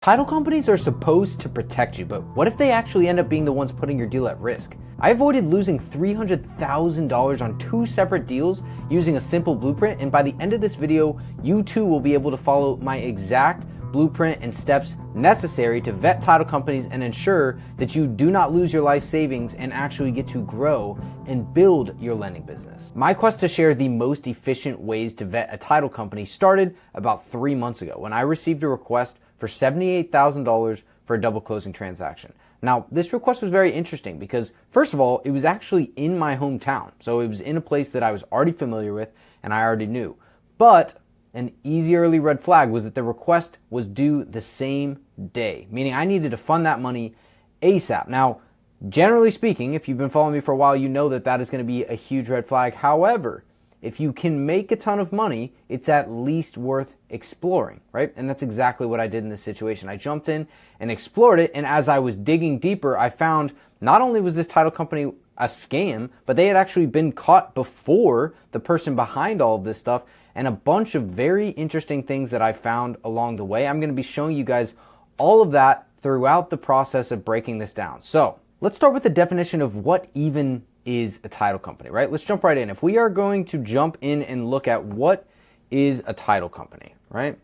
Title companies are supposed to protect you, but what if they actually end up being the ones putting your deal at risk? I avoided losing $300,000 on 2 separate deals using a simple blueprint, and by the end of this video, you too will be able to follow my exact blueprint and steps necessary to vet title companies and ensure that you do not lose your life savings and actually get to grow and build your lending business. My quest to share the most efficient ways to vet a title company started about 3 months ago when I received a request for $78,000 for a double closing transaction. Now, this request was very interesting because, first of all, it was actually in my hometown. So it was in a place that I was already familiar with and I already knew. But an easy early red flag was that the request was due the same day, meaning I needed to fund that money ASAP. Now, generally speaking, if you've been following me for a while, you know that that is going to be a huge red flag. However, if you can make a ton of money, it's at least worth exploring, right? And that's exactly what I did in this situation. I jumped in and explored it, and as I was digging deeper, I found not only was this title company a scam, but they had actually been caught before the person behind all of this stuff, and a bunch of very interesting things that I found along the way. I'm going to be showing you guys all of that throughout the process of breaking this down. So let's start with the definition of what even is a title company, right? Let's jump right in. If we are going to jump in and look at what is a title company, right?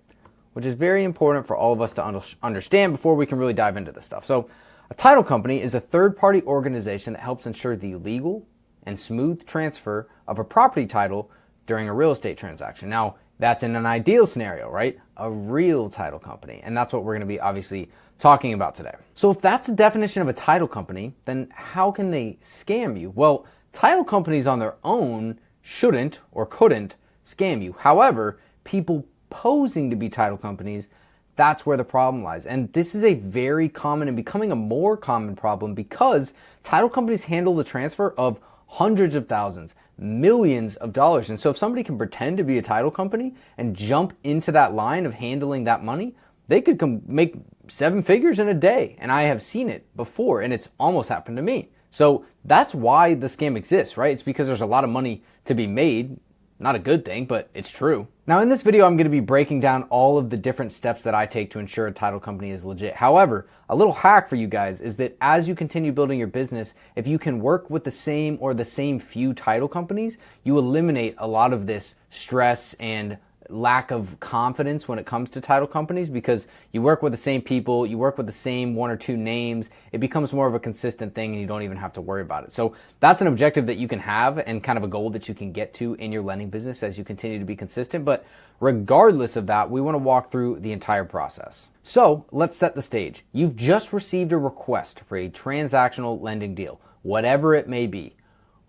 Which is very important for all of us to understand before we can really dive into this stuff. So a title company is a third-party organization that helps ensure the legal and smooth transfer of a property title during a real estate transaction. Now, that's in an ideal scenario, right? A real title company. And that's what we're going to be obviously talking about today. So if that's the definition of a title company, then how can they scam you? Well, title companies on their own shouldn't or couldn't scam you. However, people posing to be title companies, that's where the problem lies. And this is a very common and becoming a more common problem because title companies handle the transfer of hundreds of thousands, millions of dollars. And so if somebody can pretend to be a title company and jump into that line of handling that money, they could make 7 figures in a day. And I have seen it before, and it's almost happened to me. So that's why the scam exists, right? It's because there's a lot of money to be made. Not a good thing, but it's true. Now in this video, I'm going to be breaking down all of the different steps that I take to ensure a title company is legit. However, a little hack for you guys is that as you continue building your business, if you can work with the same few title companies, you eliminate a lot of this stress and lack of confidence when it comes to title companies because you work with the same people, you work with the same 1 or 2 names, it becomes more of a consistent thing and you don't even have to worry about it. So that's an objective that you can have and kind of a goal that you can get to in your lending business as you continue to be consistent. But regardless of that, we want to walk through the entire process. So let's set the stage. You've just received a request for a transactional lending deal, whatever it may be.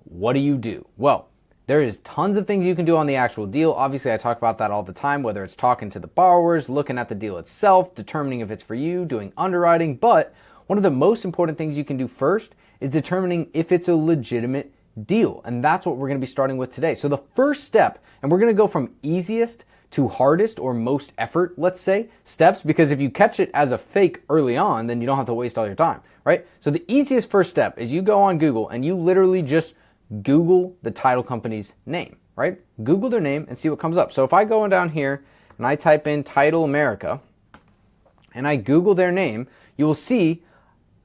What do? Well, there is tons of things you can do on the actual deal. Obviously, I talk about that all the time, whether it's talking to the borrowers, looking at the deal itself, determining if it's for you, doing underwriting. But one of the most important things you can do first is determining if it's a legitimate deal. And that's what we're going to be starting with today. So the first step, and we're going to go from easiest to hardest or most effort, let's say, steps, because if you catch it as a fake early on, then you don't have to waste all your time, right? So the easiest first step is you go on Google and you literally just Google the title company's name, right? Google their name and see what comes up. So if I go down here and I type in Title America and I Google their name, you will see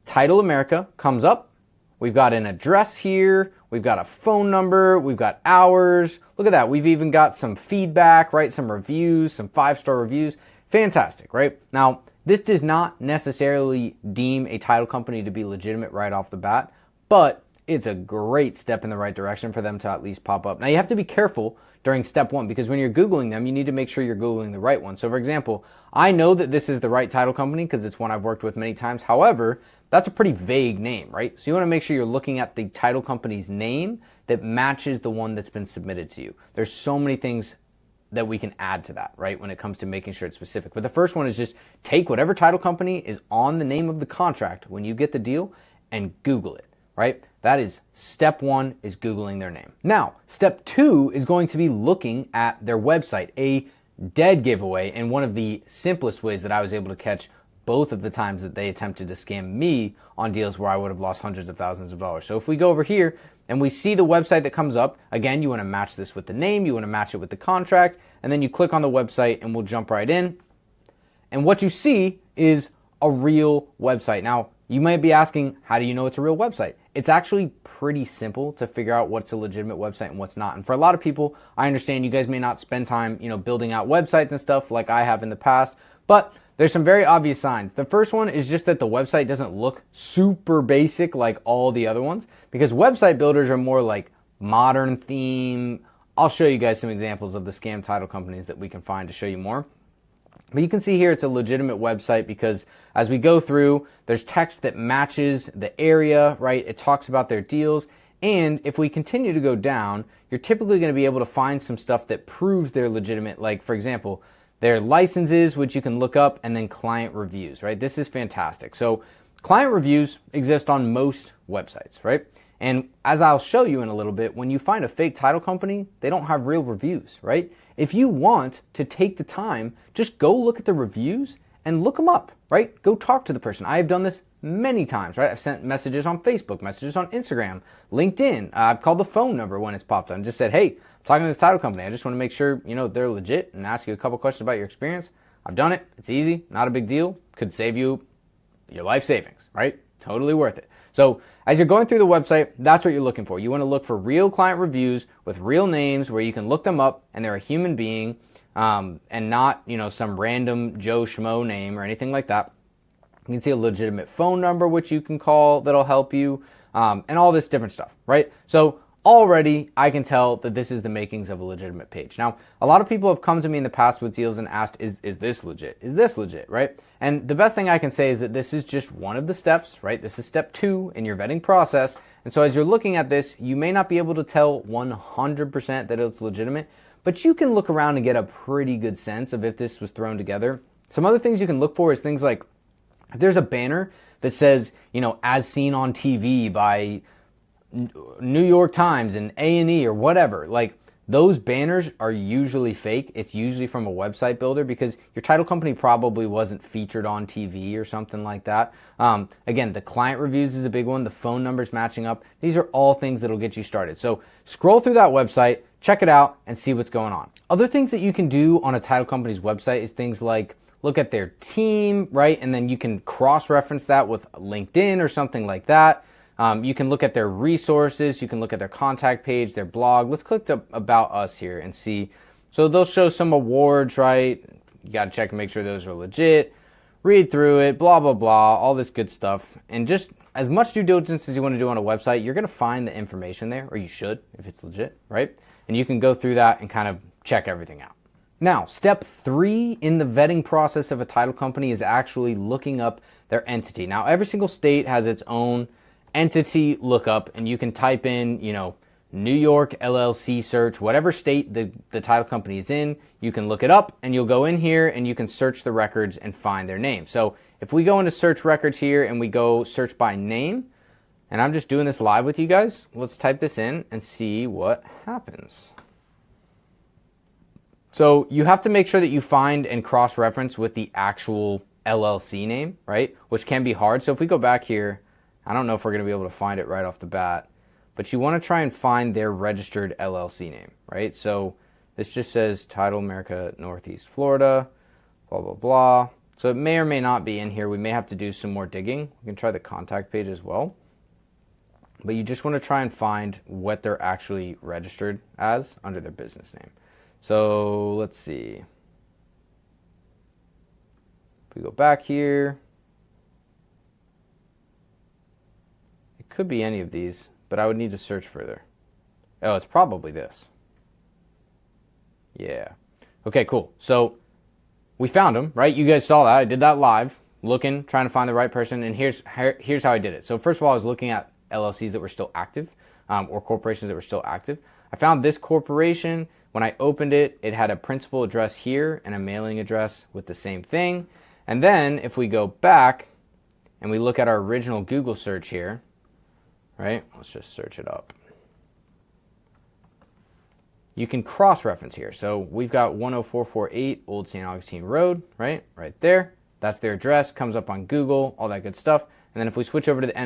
Title America comes up. We've got an address here. We've got a phone number. We've got hours. Look at that. We've even got some feedback, right? Some reviews, some 5-star reviews. Fantastic, right? Now, this does not necessarily deem a title company to be legitimate right off the bat, but it's a great step in the right direction for them to at least pop up. Now you have to be careful during step 1 because when you're Googling them, you need to make sure you're Googling the right one. So for example, I know that this is the right title company because it's one I've worked with many times. However, that's a pretty vague name, right? So you want to make sure you're looking at the title company's name that matches the one that's been submitted to you. There's so many things that we can add to that, right? When it comes to making sure it's specific. But the first one is just take whatever title company is on the name of the contract when you get the deal and Google it, right? That is step 1 is Googling their name. Now, step 2 is going to be looking at their website, a dead giveaway and one of the simplest ways that I was able to catch both of the times that they attempted to scam me on deals where I would have lost hundreds of thousands of dollars. So if we go over here and we see the website that comes up, again, you want to match this with the name, you want to match it with the contract, and then you click on the website and we'll jump right in. And what you see is a real website. Now, you might be asking, how do you know it's a real website? It's actually pretty simple to figure out what's a legitimate website and what's not. And for a lot of people, I understand you guys may not spend time, building out websites and stuff like I have in the past, but there's some very obvious signs. The first one is just that the website doesn't look super basic like all the other ones, because website builders are more like modern theme. I'll show you guys some examples of the scam title companies that we can find to show you more. But you can see here it's a legitimate website because as we go through, there's text that matches the area, right? It talks about their deals. And if we continue to go down, you're typically going to be able to find some stuff that proves they're legitimate. Like, for example, their licenses, which you can look up, and then client reviews, right? This is fantastic. So client reviews exist on most websites, right? And as I'll show you in a little bit, when you find a fake title company, they don't have real reviews, right? If you want to take the time, just go look at the reviews and look them up, right? Go talk to the person. I have done this many times, right? I've sent messages on Facebook, messages on Instagram, LinkedIn. I've called the phone number when it's popped up and just said, hey, I'm talking to this title company. I just want to make sure, they're legit and ask you a couple questions about your experience. I've done it. It's easy, not a big deal. Could save you your life savings, right? Totally worth it. So as you're going through the website, that's what you're looking for. You want to look for real client reviews with real names where you can look them up and they're a human being, and not, some random Joe Schmo name or anything like that. You can see a legitimate phone number, which you can call that'll help you, and all this different stuff, right? So already I can tell that this is the makings of a legitimate page. Now, a lot of people have come to me in the past with deals and asked, is this legit? Is this legit, right? And the best thing I can say is that this is just one of the steps, right? This is step 2 in your vetting process. And so as you're looking at this, you may not be able to tell 100% that it's legitimate, but you can look around and get a pretty good sense of if this was thrown together. Some other things you can look for is things like, if there's a banner that says, as seen on TV by New York Times and A&E or whatever, like those banners are usually fake. It's usually from a website builder because your title company probably wasn't featured on TV or something like that. Again, the client reviews is a big one. The phone numbers matching up. These are all things that'll get you started. So scroll through that website, check it out, and see what's going on. Other things that you can do on a title company's website is things like look at their team, right? And then you can cross-reference that with LinkedIn or something like that. You can look at their resources. You can look at their contact page, their blog. Let's click to About Us here and see. So they'll show some awards, right? You got to check and make sure those are legit. Read through it, blah, blah, blah, all this good stuff. And just as much due diligence as you want to do on a website, you're going to find the information there, or you should if it's legit, right? And you can go through that and kind of check everything out. Now, step 3 in the vetting process of a title company is actually looking up their entity. Now, every single state has its own entity lookup, and you can type in, New York LLC search, whatever state the title company is in, you can look it up and you'll go in here and you can search the records and find their name. So if we go into search records here and we go search by name, and I'm just doing this live with you guys, let's type this in and see what happens. So you have to make sure that you find and cross-reference with the actual LLC name, right? Which can be hard. So if we go back here, I don't know if we're going to be able to find it right off the bat, but you want to try and find their registered LLC name, right? So this just says Title America Northeast Florida, blah, blah, blah. So it may or may not be in here. We may have to do some more digging. We can try the contact page as well. But you just want to try and find what they're actually registered as under their business name. So let's see. If we go back here, it could be any of these, but I would need to search further. Oh, it's probably this. Yeah. Okay, cool. So we found them, right? You guys saw that. I did that live, looking, trying to find the right person. And here's how I did it. So first of all, I was looking at LLCs that were still active, or corporations that were still active. I found this corporation. When I opened it, it had a principal address here and a mailing address with the same thing. And then if we go back and we look at our original Google search here, right? Let's just search it up. You can cross-reference here. So we've got 10448 Old St. Augustine Road, right? Right there. That's their address, comes up on Google, all that good stuff. And then if we switch over to the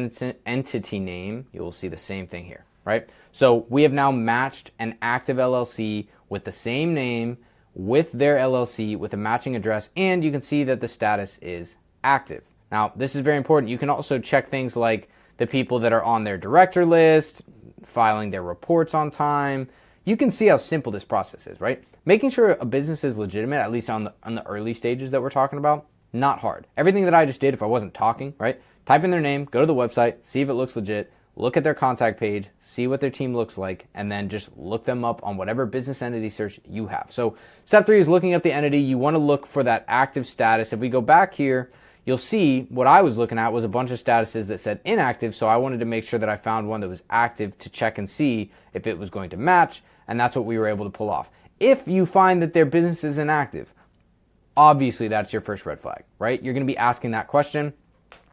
entity name, you will see the same thing here, right? So we have now matched an active LLC with the same name, with their LLC, with a matching address, and you can see that the status is active. Now, this is very important. You can also check things like the people that are on their director list, filing their reports on time. You can see how simple this process is, right? Making sure a business is legitimate, at least on the early stages that we're talking about, not hard. Everything that I just did, if I wasn't talking, right? Type in their name, go to the website, see if it looks legit, look at their contact page, see what their team looks like, and then just look them up on whatever business entity search you have. So step 3 is looking up the entity. You want to look for that active status. If we go back here, you'll see what I was looking at was a bunch of statuses that said inactive, so I wanted to make sure that I found one that was active to check and see if it was going to match, and that's what we were able to pull off. If you find that their business is inactive, obviously that's your first red flag, right? You're going to be asking that question,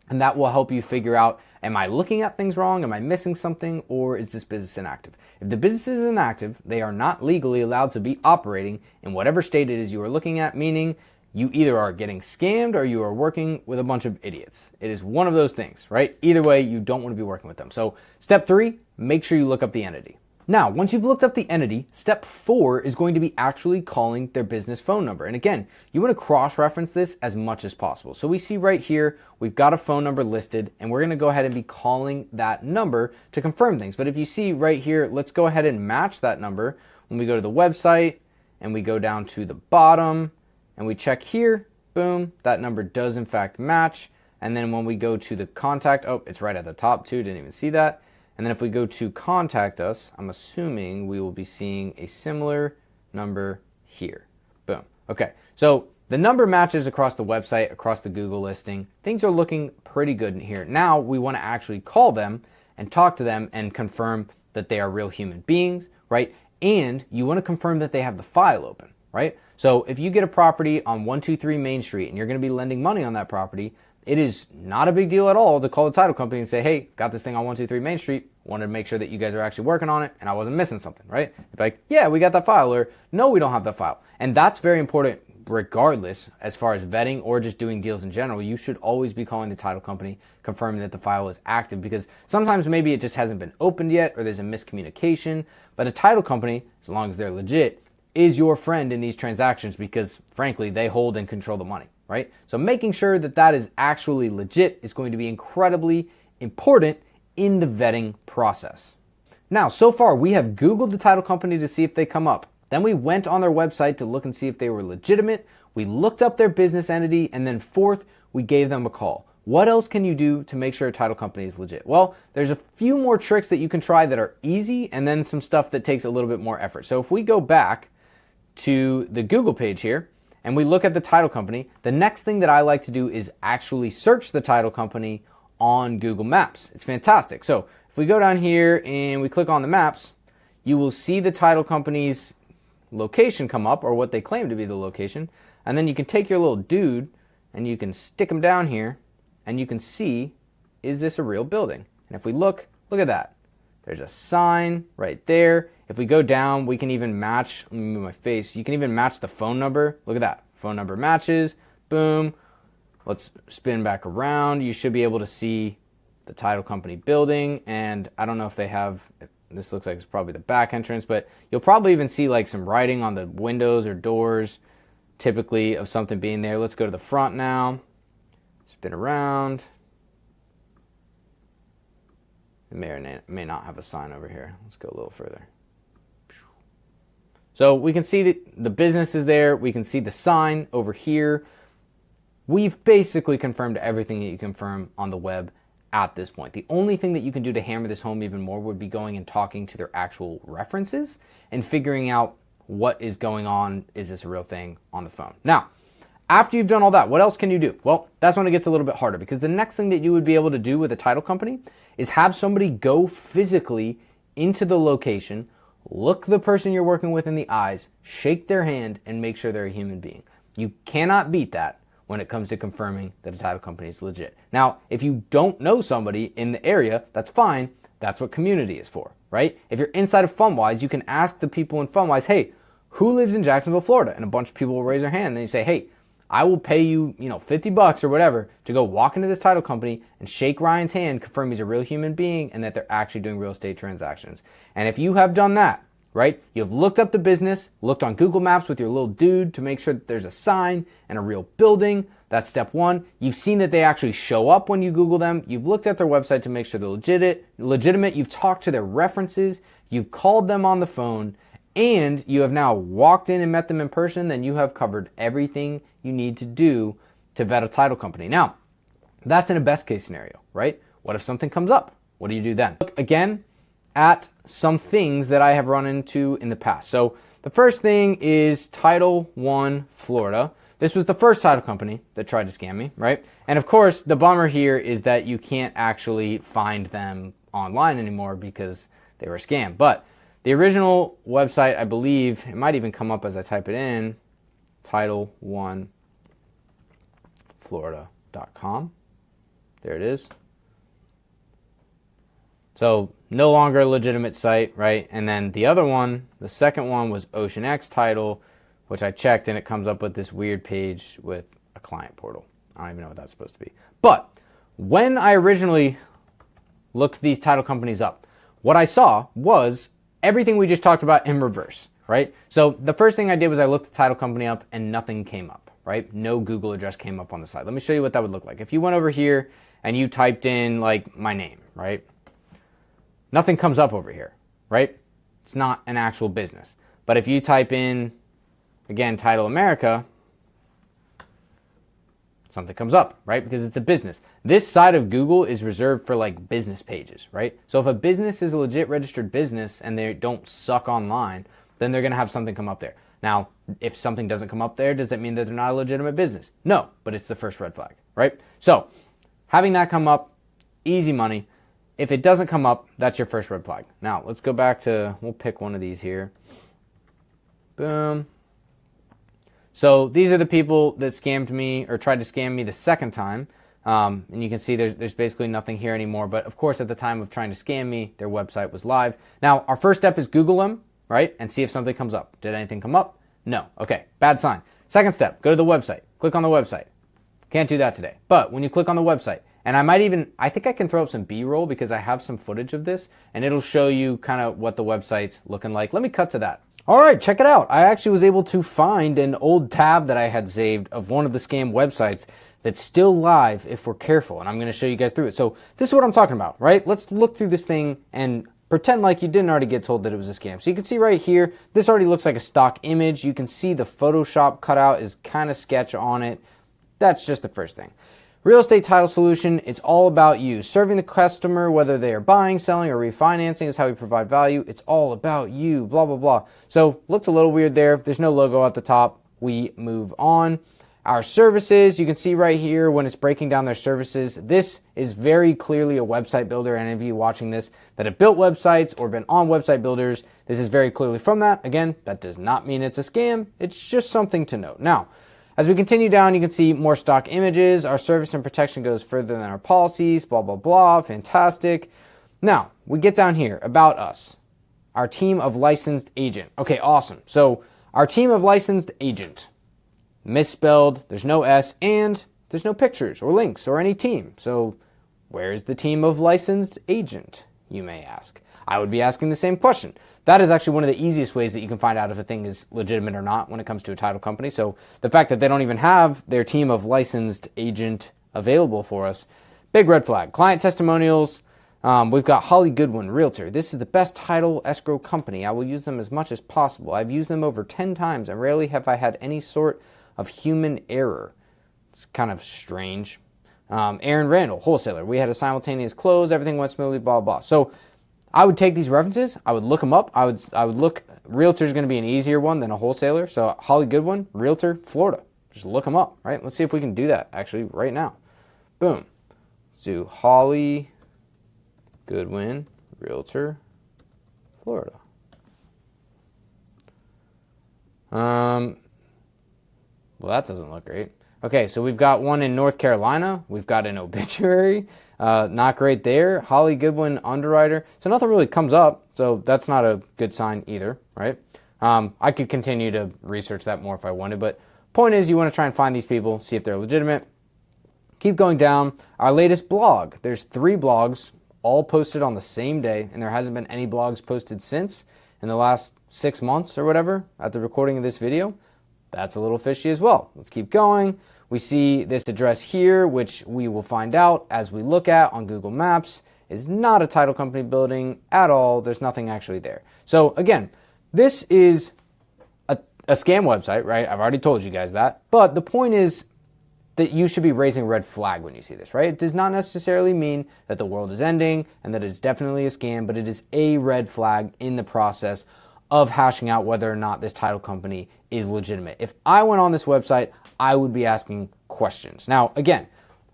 and that will help you figure out, am I looking at things wrong? Am I missing something? Or is this business inactive? If the business is inactive, they are not legally allowed to be operating in whatever state it is you are looking at, meaning you either are getting scammed or you are working with a bunch of idiots. It is one of those things, right? Either way, you don't want to be working with them. So step 3, make sure you look up the entity. Now, once you've looked up the entity, step 4 is going to be actually calling their business phone number. And again, you want to cross-reference this as much as possible. So we see right here, we've got a phone number listed, and we're going to go ahead and be calling that number to confirm things. But if you see right here, let's go ahead and match that number. When we go to the website and we go down to the bottom and we check here, boom, that number does in fact match. And then when we go to the contact, oh, it's right at the top too, didn't even see that. And then if we go to contact us, I'm assuming we will be seeing a similar number here. Boom. Okay, so the number matches across the website, across the Google listing. Things are looking pretty good in here. Now we want to actually call them and talk to them and confirm that they are real human beings, right? And you want to confirm that they have the file open, right? So if you get a property on 123 Main Street and you're going to be lending money on that property, it is not a big deal at all to call the title company and say, hey, got this thing on 123 Main Street, wanted to make sure that you guys are actually working on it and I wasn't missing something, right? They're like, yeah, we got that file, or no, we don't have that file. And that's very important regardless, as far as vetting or just doing deals in general. You should always be calling the title company, confirming that the file is active, because sometimes maybe it just hasn't been opened yet or there's a miscommunication. But a title company, as long as they're legit, is your friend in these transactions because, frankly, they hold and control the money, right? So making sure that that is actually legit is going to be incredibly important in the vetting process. Now, so far, we have Googled the title company to see if they come up. Then we went on their website to look and see if they were legitimate. We looked up their business entity. And then fourth, we gave them a call. What else can you do to make sure a title company is legit? Well, there's a few more tricks that you can try that are easy, and then some stuff that takes a little bit more effort. So if we go back to the Google page here and we look at the title company, the next thing that I like to do is actually search the title company on Google Maps. It's fantastic. So if we go down here and we click on the maps, you will see the title company's location come up, or what they claim to be the location. And then you can take your little dude and you can stick him down here and you can see, is this a real building? And if we look at that. There's a sign right there. If we go down, we can even match, let me move my face, you can even match the phone number. Look at that. Phone number matches. Boom. Let's spin back around. You should be able to see the title company building. And I don't know if they have, this looks like it's probably the back entrance, but you'll probably even see like some writing on the windows or doors, typically of something being there. Let's go to the front now. Spin around. It may or may not have a sign over here. Let's go a little further. So we can see that the business is there. We can see the sign over here. We've basically confirmed everything that you confirm on the web at this point. The only thing that you can do to hammer this home even more would be going and talking to their actual references and figuring out what is going on. Is this a real thing on the phone? Now, after you've done all that, what else can you do? Well, that's when it gets a little bit harder, because the next thing that you would be able to do with a title company is have somebody go physically into the location, look the person you're working with in the eyes, shake their hand, and make sure they're a human being. You cannot beat that when it comes to confirming that a title company is legit. Now, if you don't know somebody in the area, that's fine. That's what community is for, right? If you're inside of FunWise, you can ask the people in FunWise, hey, who lives in Jacksonville, Florida? And a bunch of people will raise their hand and they say, hey, I will pay you, $50 or whatever to go walk into this title company and shake Ryan's hand, confirm he's a real human being and that they're actually doing real estate transactions. And if you have done that, right, you've looked up the business, looked on Google Maps with your little dude to make sure that there's a sign and a real building, That's step one. You've seen that they actually show up when you Google them. You've looked at their website to make sure they're legitimate. You've talked to their references. You've called them on the phone, and you have now walked in and met them in person. Then you have covered everything you need to do to vet a title company. Now, that's in a best case scenario, right? What if something comes up? What do you do then? Look again at some things that I have run into in the past. So the first thing is Title I, Florida. This was the first title company that tried to scam me, right? And of course, the bummer here is that you can't actually find them online anymore because they were a scam. But the original website, I believe, it might even come up as I type it in, title1florida.com. There it is. So no longer a legitimate site, right? And then the other one, the second one was Ocean X Title, which I checked and it comes up with this weird page with a client portal. I don't even know what that's supposed to be. But when I originally looked these title companies up, what I saw was everything we just talked about in reverse, right? So the first thing I did was I looked the title company up and nothing came up, right? No Google address came up on the site. Let me show you what that would look like. If you went over here and you typed in like my name, right? Nothing comes up over here, right? It's not an actual business. But if you type in, again, Title America, something comes up, right? Because it's a business. This side of Google is reserved for like business pages, right? So if a business is a legit registered business and they don't suck online, then they're going to have something come up there. Now, if something doesn't come up there, does that mean that they're not a legitimate business? No, but it's the first red flag, right? So having that come up, easy money. If it doesn't come up, that's your first red flag. Now, let's go back to, we'll pick one of these here. Boom. So these are the people that scammed me or tried to scam me the second time. And you can see there's basically nothing here anymore. But of course, at the time of trying to scam me, their website was live. Now, our first step is Google them, right? And see if something comes up. Did anything come up? No. Okay, bad sign. Second step, go to the website. Click on the website. Can't do that today. But when you click on the website, and I think I can throw up some B-roll because I have some footage of this, and it'll show you kind of what the website's looking like. Let me cut to that. All right, check it out. I actually was able to find an old tab that I had saved of one of the scam websites that's still live if we're careful, and I'm going to show you guys through it. So this is what I'm talking about, right? Let's look through this thing and pretend like you didn't already get told that it was a scam. So you can see right here, this already looks like a stock image. You can see the Photoshop cutout is kind of sketch on it. That's just the first thing. Real estate title solution, it's all about you. Serving the customer, whether they are buying, selling, or refinancing is how we provide value. It's all about you, blah, blah, blah. So looks a little weird there. There's no logo at the top. We move on. Our services, you can see right here when it's breaking down their services. This is very clearly a website builder. Any of you watching this that have built websites or been on website builders, this is very clearly from that. Again, that does not mean it's a scam. It's just something to note. Now, as we continue down, you can see more stock images. Our service and protection goes further than our policies, blah, blah, blah. Fantastic. Now, we get down here, about us, our team of licensed agent. Okay, awesome. So our team of licensed agent, misspelled, there's no S, and there's no pictures or links or any team. So where's the team of licensed agent, you may ask? I would be asking the same question. That is actually one of the easiest ways that you can find out if a thing is legitimate or not when it comes to a title company. So the fact that they don't even have their team of licensed agent available for us, big red flag. Client testimonials, we've got Holly Goodwin, Realtor. This is the best title escrow company. I will use them as much as possible. I've used them over 10 times and rarely have I had any sort of human error. It's kind of strange. Aaron Randall, wholesaler. We had a simultaneous close. Everything went smoothly, blah, blah. So I would take these references, I would look them up, I would look, Realtor is going to be an easier one than a wholesaler, so Holly Goodwin, Realtor, Florida, just look them up, right? Let's see if we can do that, actually, right now. Boom. Let's do Holly Goodwin, Realtor, Florida. Well, that doesn't look great. Okay, so we've got one in North Carolina, we've got an obituary, not great there. Holly Goodwin, underwriter. So nothing really comes up, so that's not a good sign either, right? I could continue to research that more if I wanted, but point is you want to try and find these people, see if they're legitimate. Keep going down. Our latest blog. There's 3 blogs, all posted on the same day, and there hasn't been any blogs posted since in the last 6 months or whatever at the recording of this video. That's a little fishy as well. Let's keep going. we see this address here, which we will find out as we look at on Google Maps is not a title company building at all. There's nothing actually there. So again, this is a scam website, right? I've already told you guys that. But the point is that you should be raising a red flag when you see this, right? It does not necessarily mean that the world is ending and that it's definitely a scam, but it is a red flag in the process of hashing out whether or not this title company is legitimate. If I went on this website, I would be asking questions. Now, again,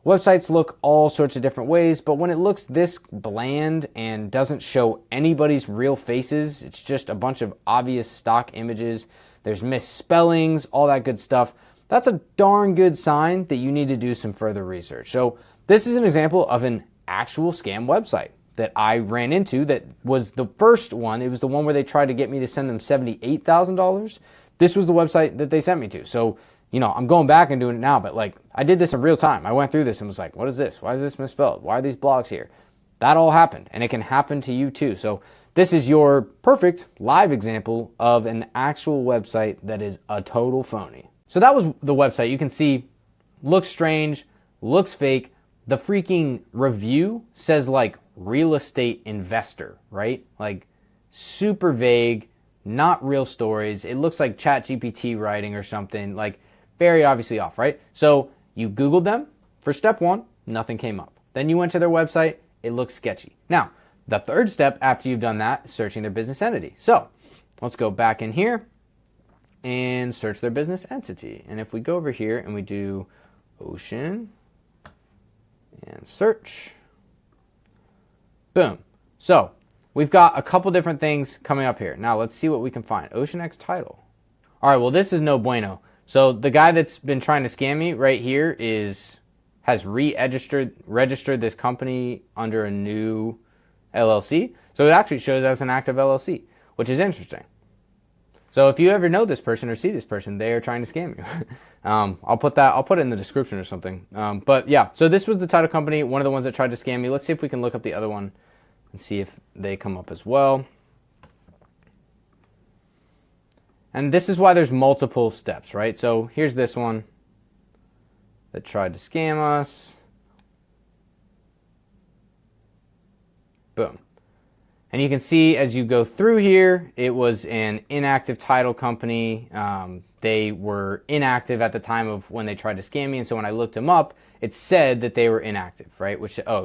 websites look all sorts of different ways, but when it looks this bland and doesn't show anybody's real faces, it's just a bunch of obvious stock images, there's misspellings, all that good stuff, that's a darn good sign that you need to do some further research. So this is an example of an actual scam website that I ran into that was the first one. It was the one where they tried to get me to send them $78,000. This was the website that they sent me to. So, I'm going back and doing it now, but like I did this in real time. I went through this and was like, what is this? Why is this misspelled? Why are these blogs here? That all happened, and it can happen to you too. So this is your perfect live example of an actual website that is a total phony. So that was the website. You can see, looks strange, looks fake. The freaking review says like real estate investor, right? Like super vague, not real stories. It looks like ChatGPT writing or something, like very obviously off, right? So you Googled them for step one, nothing came up. Then you went to their website, it looks sketchy. Now, the third step after you've done that is searching their business entity. So let's go back in here and search their business entity. And if we go over here and we do ocean and search, boom. So we've got a couple different things coming up here. Now let's see what we can find. OceanX title. All right, well, this is no bueno. So the guy that's been trying to scam me right here has registered this company under a new LLC. So it actually shows as an active LLC, which is interesting. So if you ever know this person or see this person, they are trying to scam you. I'll put it in the description or something. But yeah, so this was the title company, one of the ones that tried to scam me. Let's see if we can look up the other one and see if they come up as well. And this is why there's multiple steps, right? So here's this one that tried to scam us. Boom. And you can see as you go through here, it was an inactive title company. They were inactive at the time of when they tried to scam me. And so when I looked them up, it said that they were inactive, right?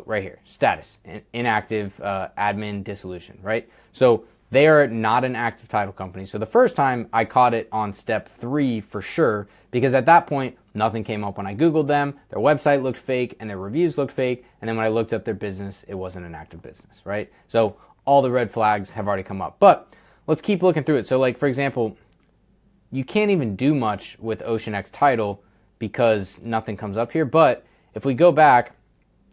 Right here, status, inactive, admin dissolution, right? So they are not an active title company. So the first time I caught it on step 3 for sure, because at that point, nothing came up when I Googled them. Their website looked fake and their reviews looked fake. And then when I looked up their business, it wasn't an active business, right? So all the red flags have already come up. But let's keep looking through it. So like, for example, you can't even do much with OceanX title because nothing comes up here. But if we go back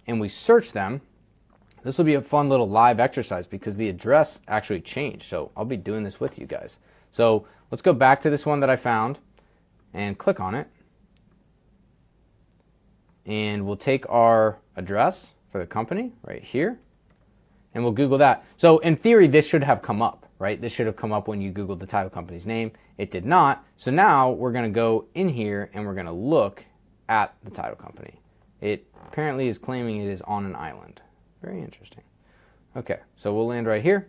and we search them, this will be a fun little live exercise because the address actually changed. So I'll be doing this with you guys. So let's go back to this one that I found and click on it. And we'll take our address for the company right here. And we'll Google that. So in theory, this should have come up, right? This should have come up when you Googled the title company's name. It did not. So now we're going to go in here and we're going to look at the title company. It apparently is claiming it is on an island. Very interesting. Okay, so we'll land right here.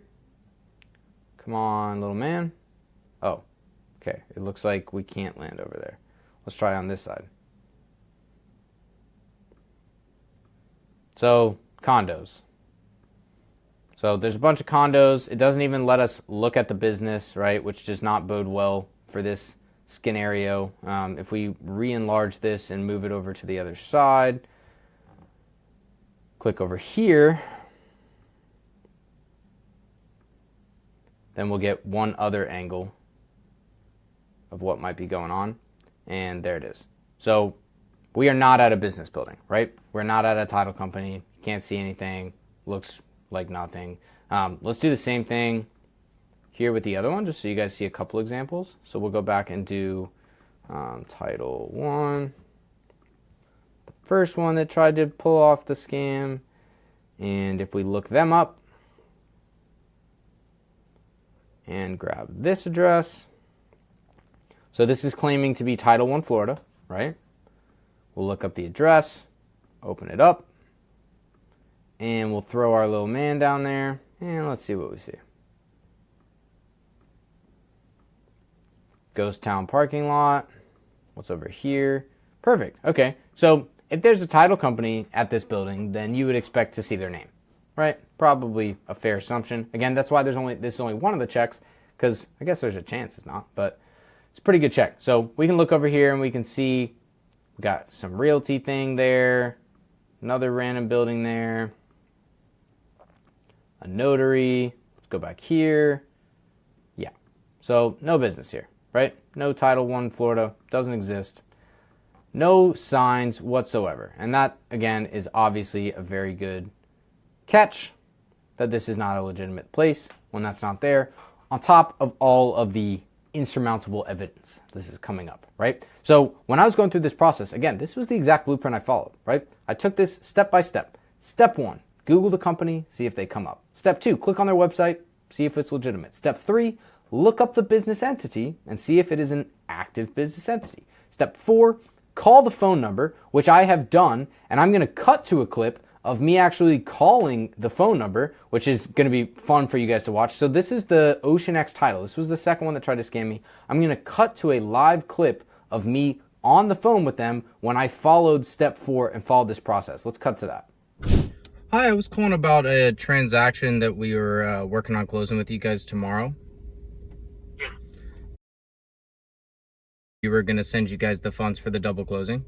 Come on, little man. Oh, okay. It looks like we can't land over there. Let's try on this side. So, condos. So there's a bunch of condos. It doesn't even let us look at the business, right? Which does not bode well for this scenario. If we re-enlarge this and move it over to the other side, click over here, then we'll get one other angle of what might be going on. And there it is. So we are not at a business building, right? We're not at a title company. Can't see anything. Looks like nothing. Let's do the same thing here with the other one, just so you guys see a couple examples. So we'll go back and do title 1. The first one that tried to pull off the scam. And if we look them up and grab this address. So this is claiming to be Title 1 Florida, right? We'll look up the address, open it up, and we'll throw our little man down there, and let's see what we see. Ghost Town parking lot. What's over here? Perfect. Okay, so if there's a title company at this building, then you would expect to see their name, right? Probably a fair assumption. Again, that's why this is only one of the checks, because I guess there's a chance it's not, but it's a pretty good check. So we can look over here and we can see we got some realty thing there, another random building there, a notary. Let's go back here. Yeah, so no business here, right? No Title I Florida, doesn't exist. No signs whatsoever. And that, again, is obviously a very good catch that this is not a legitimate place when that's not there, on top of all of the insurmountable evidence this is coming up, right? So when I was going through this process, again, this was the exact blueprint I followed, right? I took this step by step. Step 1, Google the company, see if they come up. Step 2, click on their website, see if it's legitimate. Step 3, look up the business entity and see if it is an active business entity. Step 4, call the phone number, which I have done, and I'm going to cut to a clip of me actually calling the phone number, which is going to be fun for you guys to watch. So this is the Ocean X title. This was the second one that tried to scam me. I'm going to cut to a live clip of me on the phone with them when I followed step 4 and followed this process. Let's cut to that. Hi, I was calling about a transaction that we were working on closing with you guys tomorrow. Yeah. We were going to send you guys the funds for the double closing.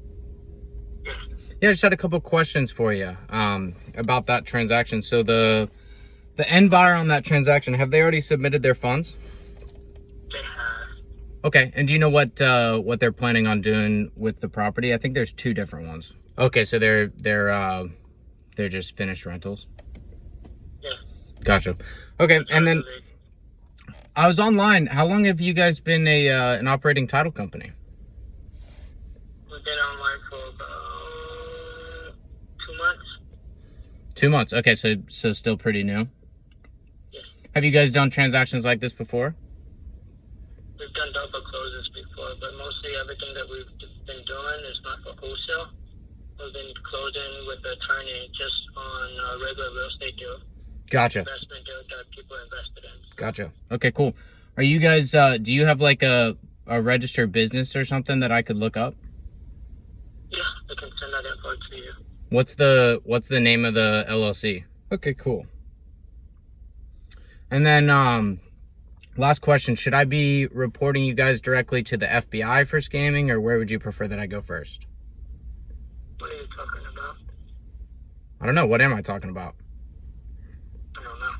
Yeah. Yeah, I just had a couple questions for you about that transaction. So the end buyer on that transaction, have they already submitted their funds? They have. Okay, and do you know what they're planning on doing with the property? I think there's 2 different ones. Okay, so they're just finished rentals. Yeah. Gotcha. Okay, and then I was online. How long have you guys been an operating title company? We've been online for about 2 months. 2 months. Okay, so still pretty new. Yeah. Have you guys done transactions like this before? We've done double closes before, but mostly everything that we've been doing is not for wholesale. We've been closing with the attorney just on a regular real estate deal. Gotcha. Investment deal that people invested in. Gotcha. Okay, cool. Are you guys, do you have like a registered business or something that I could look up? Yeah, I can send that info to you. What's the name of the LLC? Okay, cool. And then, last question, should I be reporting you guys directly to the FBI for scamming, or where would you prefer that I go first? What are you talking about? I don't know. What am I talking about? I don't know.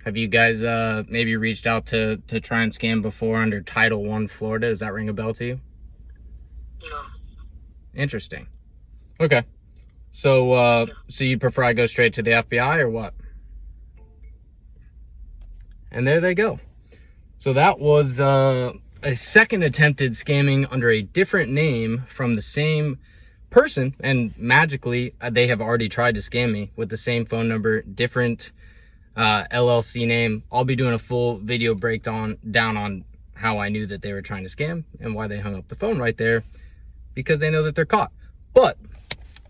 Have you guys maybe reached out to try and scam before under Title I Florida? Does that ring a bell to you? No. Interesting. Okay. So so you prefer I go straight to the FBI or what? And there they go. So that was a second attempted scamming under a different name from the same person, and magically they have already tried to scam me with the same phone number, different LLC name. I'll be doing a full video breakdown on how I knew that they were trying to scam and why they hung up the phone right there, because they know that they're caught. But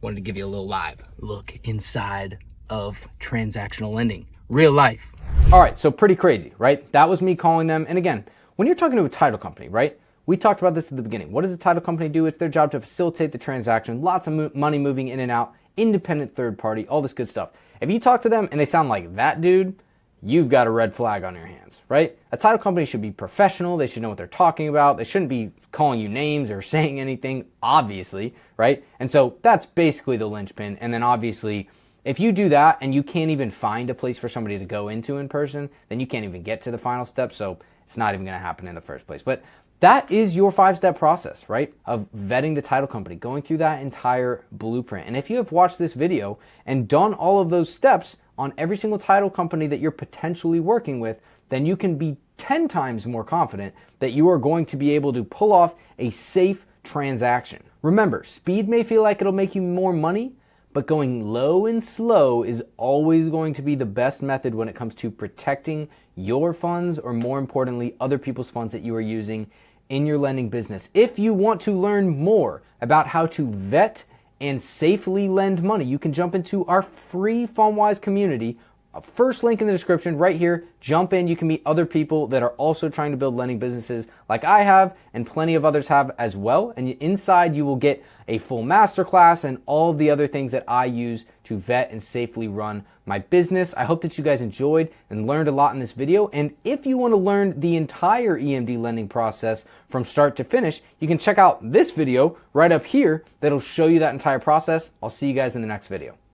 wanted to give you a little live look inside of transactional lending, real life. All right, so pretty crazy, right? That was me calling them. And again, when you're talking to a title company, right? We talked about this at the beginning. What does a title company do? It's their job to facilitate the transaction, lots of money moving in and out, independent third party, all this good stuff. If you talk to them and they sound like that dude, you've got a red flag on your hands, right? A title company should be professional. They should know what they're talking about. They shouldn't be calling you names or saying anything, obviously, right? And so that's basically the linchpin. And then obviously, if you do that and you can't even find a place for somebody to go into in person, then you can't even get to the final step. So it's not even going to happen in the first place. But that is your 5-step process, right? Of vetting the title company, going through that entire blueprint. And if you have watched this video and done all of those steps on every single title company that you're potentially working with, then you can be 10 times more confident that you are going to be able to pull off a safe transaction. Remember, speed may feel like it'll make you more money, but going low and slow is always going to be the best method when it comes to protecting your funds, or more importantly, other people's funds that you are using in your lending business. If you want to learn more about how to vet and safely lend money, you can jump into our free FarmWise community. First link in the description right here. Jump in. You can meet other people that are also trying to build lending businesses like I have and plenty of others have as well. And inside you will get a full masterclass and all of the other things that I use to vet and safely run my business. I hope that you guys enjoyed and learned a lot in this video. And if you want to learn the entire EMD lending process from start to finish, you can check out this video right up here that'll show you that entire process. I'll see you guys in the next video.